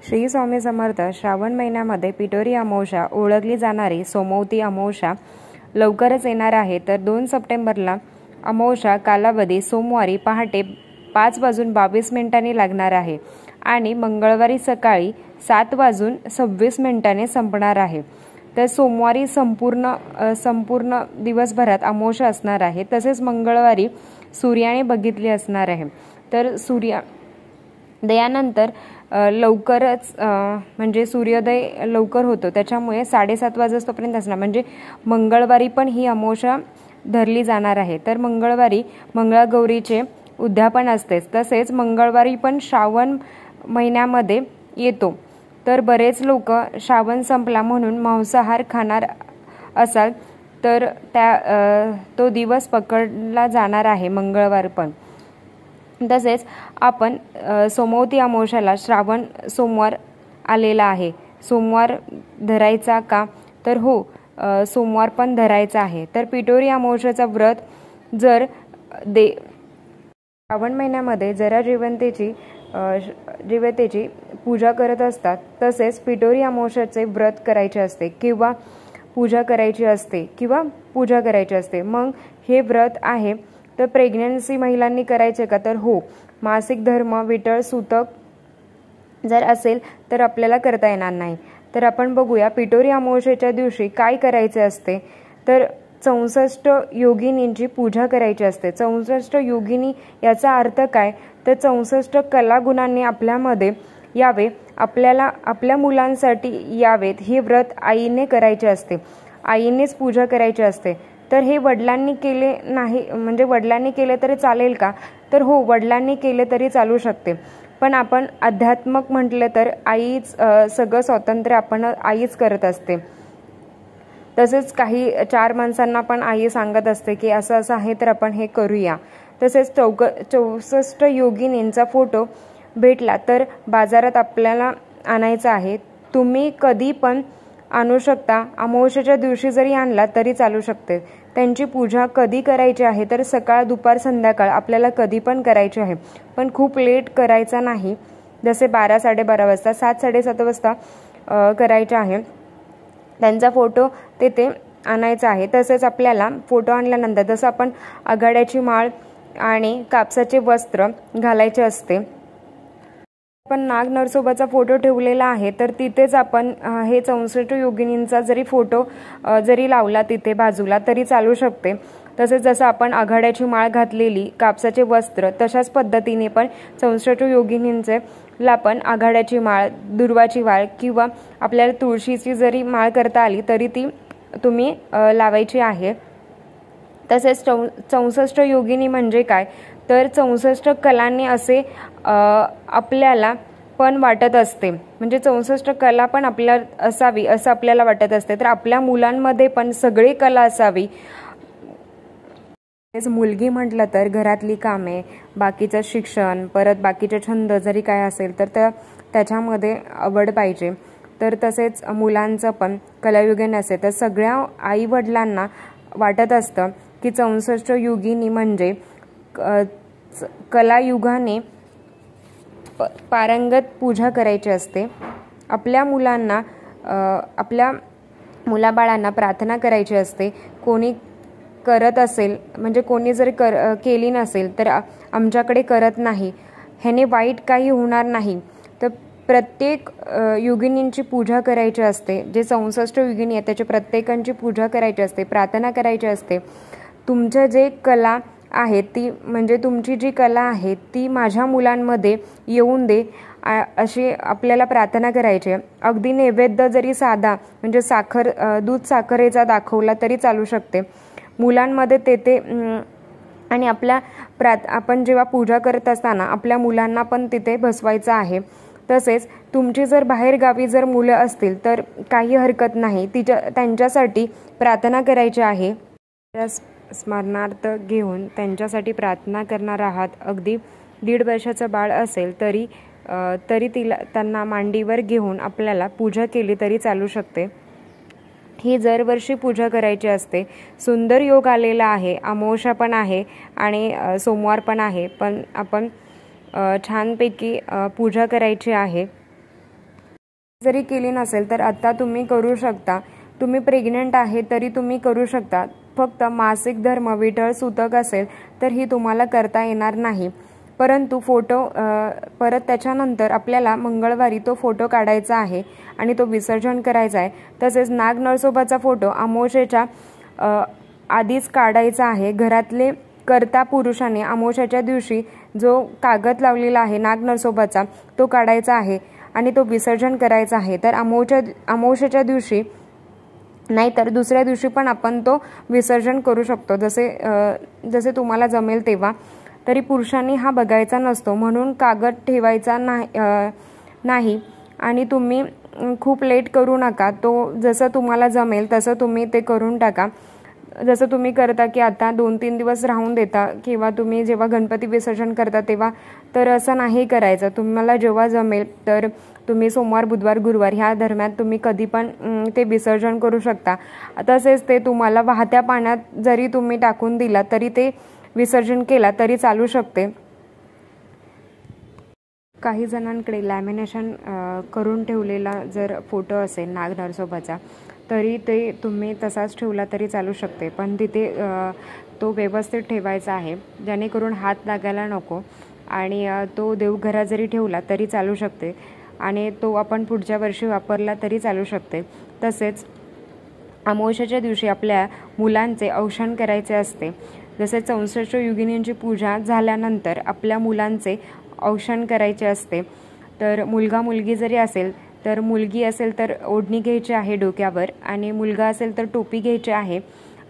श्री स्वामी समर्थ. श्रावण महिन्यामध्ये पिठोरी अमावस्या ओळखली जाणारी सोमवती अमावस्या लवकरच येणार आहे. तर 2 सप्टेंबरला अमावस्या कालावधी सोमवारी पहाटे 5:22 लागणार आहे आणि मंगळवारी सकाळी 7:26 संपणार आहे. तर सोमवारी संपूर्ण दिवसभरात अमावस्या असणार आहे. तसेच मंगळवारी सूर्याने बघितली असणार आहे. तर सूर्योदयानंतर लवकरच म्हणजे सूर्योदय लवकर होतो, त्याच्यामुळे 7:30 वाजेपर्यंत असणार. म्हणजे मंगळवारी पण ही अमावस्या धरली जाणार आहे. तर मंगळवारी मंगळागौरीचे उद्यापन असतेच. तसेच मंगळवारी पण श्रावण महिन्यामध्ये येतो. तर बरेच लोक श्रावण संपला म्हणून मांसाहार खाणार असाल तर तो दिवस पकडला जाणार आहे मंगळवार पण. तसेच आपण सोमवती अमावस्याला श्रावण सोमवार आलेला आहे. सोमवार धरायचा का? तर हो, सोमवार पण धरायचा आहे. तर पिठोरी अमावस्याचा व्रत जर श्रावण महिन्यामध्ये जरा जिवतेची पूजा करत असतात. तसेच पिठोरी अमावस्याचे व्रत करायचे असते किंवा पूजा करायची असते. मग हे व्रत आहे तर प्रेग्नन्सी महिलांनी करायचे का? तर हो, मासिक धर्म विटळ सूतक जर असेल तर आपल्याला करता येणार नाही. तर आपण बघूया पिठोरी अमावस्येच्या दिवशी काय करायचे असते. तर 64 योगिनींची पूजा करायची असते. 64 योगिनी याचा अर्थ काय? तर 64 कलागुणांनी आपल्यामध्ये यावे, आपल्या मुलांसाठी यावेत, हे व्रत आईने करायचे असते. आईनेच पूजा करायची असते. तर हे वडिलांनी केले नाही, म्हणजे वडिलांनी केले तरी चालेल का? तर हो, वडिलांनी केले तरी चालू शकते. पण आपण अध्यात्मक म्हटलं तर आईच सगळं स्वातंत्र्य आपण आईच करत असते. तसेच काही 4 माणसांना पण आई सांगत असते की असं असं आहे तर आपण हे करूया. तसेच 64 योगिनींचा फोटो भेटला तर बाजारात आपल्याला आणायचा आहे. तुम्ही कधी पण आणू शकता. अमावस्येच्या दिवशी जरी आणला तरी चालू शकते. त्यांची पूजा कधी करायची आहे? तर सकाळ, दुपार, संध्याकाळ आपल्याला कधी पण करायची आहे. पण खूप लेट करायचा नाही. जसे 12, 12:30 वाजता, 7, 7:30 वाजता करायचे आहे. त्यांचा फोटो तेथे आणायचा आहे. तसेच आपल्याला फोटो आणल्यानंतर जसं आपण आघाड्याची माळ आणि कापसाचे वस्त्र घालायचे असते. आपण नाग नरसोबाचा फोटो ठेवलेला आहे तर तिथेच आपण हे 64 योगिनींचा जरी फोटो जरी लावला तिथे बाजूला तरी चालू शकते. तसेच जसं आपण आघाड्याची माळ घातलेली, कापसाचे वस्त्र, तशाच पद्धतीने पण 64 योगिनींचे ला पण आघाड्याची माळ, दुर्वाची माळ किंवा आपल्याला तुळशीची जरी माळ करता आली तरी ती तुम्ही लावायची आहे. तसेच 64 योगिनी म्हणजे काय? तर 64 कलांनी असे आपल्याला पण वाटत असते. म्हणजे 64 कला पण आपल्या असावी असं आपल्याला वाटत असते. तर आपल्या मुलांमध्ये पण सगळी कला असावी. मुलगी म्हटलं तर घरातली कामे, बाकीचं शिक्षण, परत बाकीचे छंद जरी काय असेल तर त्याच्यामध्ये आवड पाहिजे. तर तसेच मुलांचं पण कलायुगीन असेल तर सगळ्या आई वडिलांना वाटत असतं की 64 योगिनी म्हणजे कलायुगाने पारंगत पूजा करायची असते. आपल्या मुलांना, आपल्या मुलाबाळांना प्रार्थना करायची असते. कोणी करत असेल, म्हणजे कोणी जरी केली नसेल तर आमच्याकडे करत नाही, ह्याने वाईट काही होणार नाही. तर प्रत्येक योगिनींची पूजा करायची असते. जे 64 योगिनी आहेत त्याची प्रत्येकांची पूजा करायची असते, प्रार्थना करायची असते. तुमच्या जे कला आहे ती, म्हणजे तुमची जी कला आहे ती माझ्या मुलांमध्ये येऊन दे अशी आपल्याला प्रार्थना करायची. अगदी नैवेद्य जरी साधा, म्हणजे दूध साखरेचा दाखवला तरी चालू शकते मुलांमध्ये तेथे. आणि आपण जेव्हा पूजा करत असताना आपल्या मुलांना पण तिथे बसवायचं आहे. तसेच तुमची जर बाहेर गावी जर मुलं असतील तर काही हरकत नाही, त्यांच्यासाठी प्रार्थना करायची आहे. स्मरणार्थ घेऊन त्यांच्यासाठी प्रार्थना करणार आहात. अगदी 1.5 वर्षाचं बाळ असेल तरी त्यांना मांडीवर घेऊन आपल्याला पूजा केली तरी चालू शकते. ही दरवर्षी पूजा करायची असते. सुंदर योग आलेला आहे. अमावस्या पण आहे आणि सोमवार पण आहे. पण आपण छानपैकी पूजा करायची आहे. जरी केली नसेल तर आता तुम्ही करू शकता. तुम्ही प्रेग्नंट आहे तरी तुम्ही करू शकता. फक्त मासिक धर्म विरळ सूतक असेल तर ही तुम्हाला करता येणार नाही. परंतु फोटो परत त्याच्यानंतर आपल्याला मंगळवारी तो फोटो काढायचा आहे आणि तो विसर्जन करायचा आहे. तसेच नाग नरसोबाचा फोटो अमावस्येच्या आधीच काढायचा आहे. घरातले कर्ता पुरुषाने अमावस्येच्या दिवशी जो कागद लावलेला आहे नाग नरसोबाचा तो काढायचा आहे आणि तो विसर्जन करायचा आहे. तर अमावस्येच्या दिवशी नाहीतर दुसऱ्या दिवशी पण आपण तो विसर्जन करू शकतो, जसे तुम्हाला जमेल तेव्हा. तरी पुरुषांनी हा बघायचा नसतो म्हणून कागद ठेवायचा नाही आणि तुम्ही खूप लेट करू नका. तो जसं तुम्हाला जमेल तसं तुम्ही ते करून टाका. जसं तुम्ही करता की आता 2-3 दिवस राहून देता किंवा तुम्ही जेव्हा गणपती विसर्जन करता तेव्हा, तर असं नाही करायचं. तुम्हाला जेव्हा जमेल तर तुम्ही सोमवार, बुधवार, गुरुवार ह्या दरम्यान तुम्ही कधी पण ते विसर्जन करू शकता. तसेच ते तुम्हाला वाहत्या पाण्यात जरी तुम्ही टाकून दिला तरी ते विसर्जन केला तरी चालू शकते. काही जणांकडे लॅमिनेशन करून ठेवलेला जर फोटो असेल नाग नरसोबाचा तरी ते तुम्ही तसाच ठेवला तरी चालू शकते, पण तिथे तो व्यवस्थित ठेवायचा आहे जेणेकरून हात लागायला नको. आणि तो देवघरात जरी ठेवला तरी चालू शकते आणि तो आपण पुढच्या वर्षी वापरला तरी चालू शकते. तसेच अमावस्येच्या दिवशी आपल्या मुलांचे औक्षण करायचे असते. जसे 64 योगिनींची पूजा झाल्यानंतर आपल्या मुलांचे औक्षण करायचे असते. तर मुलगा मुलगी जरी असेल तर मुलगी असेल तर ओढणी घ्यायची आहे डोक्यावर आणि मुलगा असेल तर टोपी घ्यायची आहे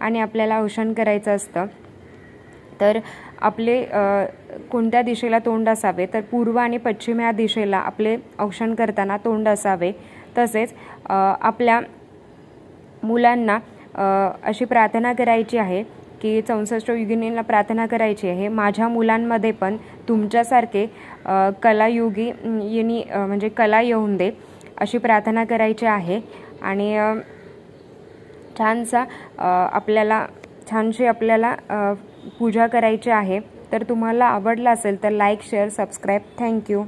आणि आपल्याला औक्षण करायचं असतं. तर आपले कोणत्या दिशेला तोंड असावे, तर पूर्व आणि पश्चिम या दिशेला आपले औक्षण करताना तोंड असावे. तसेच आपल्या मुलांना अशी प्रार्थना करायची आहे की 64 योगिनींना प्रार्थना करायची आहे, माझ्या मुलांमध्ये पण तुमच्यासारखे कलायुगी म्हणजे कला येऊन दे, अशी प्रार्थना करायची आहे. आणि छानशी आपल्याला पूजा करायची आहे. तर तुम्हाला आवडला असेल तर लाईक, शेअर, सबस्क्राईब. थँक्यू.